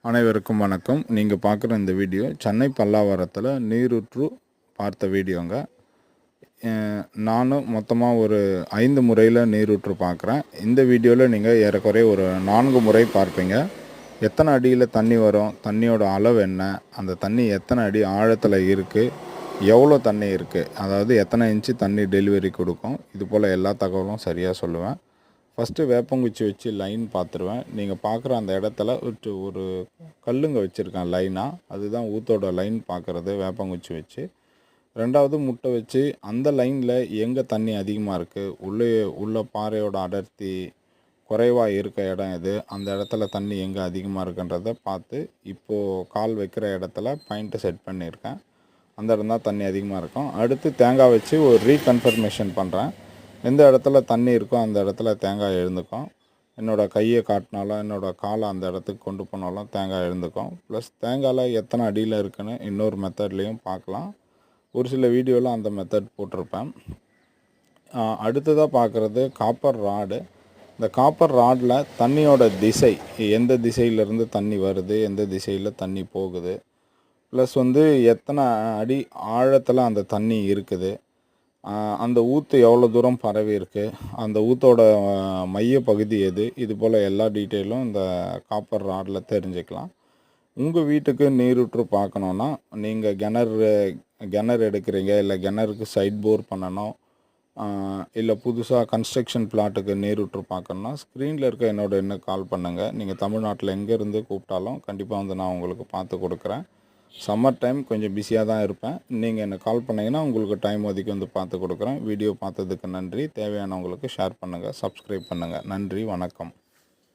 அனைவருக்கும் வணக்கம். நீங்கள் பார்க்குற இந்த வீடியோ சென்னை பல்லாவரத்தில் நீரூற்று பார்த்த வீடியோங்க. நானும் மொத்தமாக ஒரு 5 முறையில் நீரூற்று பார்க்குறேன். இந்த வீடியோவில் நீங்கள் ஏறக்குறைய ஒரு 4 முறை பார்ப்பீங்க. எத்தனை அடியில் தண்ணி வரும், தண்ணியோட அளவு என்ன, அந்த தண்ணி எத்தனை அடி ஆழத்தில் இருக்குது, எவ்வளோ தண்ணி இருக்குது, அதாவது எத்தனை இன்ச்சு தண்ணி டெலிவரி கொடுக்கும், இது போல் எல்லா தகவலும் சரியாக சொல்லுவேன். ஃபஸ்ட்டு வேப்பங்குச்சி வச்சு லைன் பார்த்துருவேன். நீங்கள் பார்க்குற அந்த இடத்துல ஒரு கல்லுங்க வச்சுருக்கேன் லைனாக, அதுதான் ஊத்தோட லைன் பார்க்குறது வேப்பங்குச்சி வச்சு. ரெண்டாவது முட்டை வச்சு அந்த லைனில் எங்கே தண்ணி அதிகமாக இருக்குது, உள்ள பாறையோட அடர்த்தி குறைவாக இருக்க இடம் எது, அந்த இடத்துல தண்ணி எங்கே அதிகமாக இருக்குன்றதை பார்த்து இப்போது கால் வைக்கிற இடத்துல பாயிண்ட்டு செட் பண்ணியிருக்கேன். அந்த இடம் தான் தண்ணி அதிகமாக இருக்கும். அடுத்து தேங்காய் வச்சு ஒரு ரீகன்ஃபர்மேஷன் பண்ணுறேன். எந்த இடத்துல தண்ணி இருக்கோ அந்த இடத்துல தேங்காய் எழுந்துக்கும். என்னோடய கையை காட்டினாலும் என்னோடய காலை அந்த இடத்துக்கு கொண்டு போனாலும் தேங்காய் எழுந்துக்கும். ப்ளஸ் தேங்காயில் எத்தனை அடியில் இருக்குன்னு இன்னொரு மெத்தட்லேயும் பார்க்கலாம். ஒரு சில வீடியோவில் அந்த மெத்தட் போட்டிருப்பேன். அடுத்ததாக பார்க்குறது காப்பர் ராடு. இந்த காப்பர் ராடில் தண்ணியோட திசை, எந்த திசையிலேருந்து தண்ணி வருது, எந்த திசையில் தண்ணி போகுது, ப்ளஸ் எத்தனை அடி ஆழத்தில் அந்த தண்ணி இருக்குது, அந்த ஊற்று எவ்வளோ தூரம் பரவி இருக்குது, அந்த ஊற்றோட மைய பகுதி எது, இது போல் எல்லா டீட்டெயிலும் இந்த காப்பர் ராடில் தெரிஞ்சுக்கலாம். உங்கள் வீட்டுக்கு நீரூற்று பார்க்கணுன்னா நீங்கள் கிணறு எடுக்கிறீங்க, இல்லை கிணறுக்கு சைட் போர் பண்ணணும், இல்லை புதுசாக கன்ஸ்ட்ரக்ஷன் பிளாட்டுக்கு நீரூற்று பார்க்கணுன்னா ஸ்க்ரீனில் இருக்க என்னோடய எண்ணுக்கு கால் பண்ணுங்கள். நீங்கள் தமிழ்நாட்டில் எங்கேருந்து கூப்பிட்டாலும் கண்டிப்பாக நான் உங்களுக்கு பார்த்து கொடுக்குறேன். சம்மர் டைம் கொஞ்சம் பிஸியாக தான் இருப்பேன். நீங்கள் எனக்கு கால் பண்ணிங்கன்னா உங்களுக்கு டைம் ஒதுக்கி பார்த்து கொடுக்குறேன். வீடியோ பார்த்ததுக்கு நன்றி. தேவையானவங்களுக்கு ஷேர் பண்ணுங்கள், சப்ஸ்கிரைப் பண்ணுங்கள். நன்றி, வணக்கம்.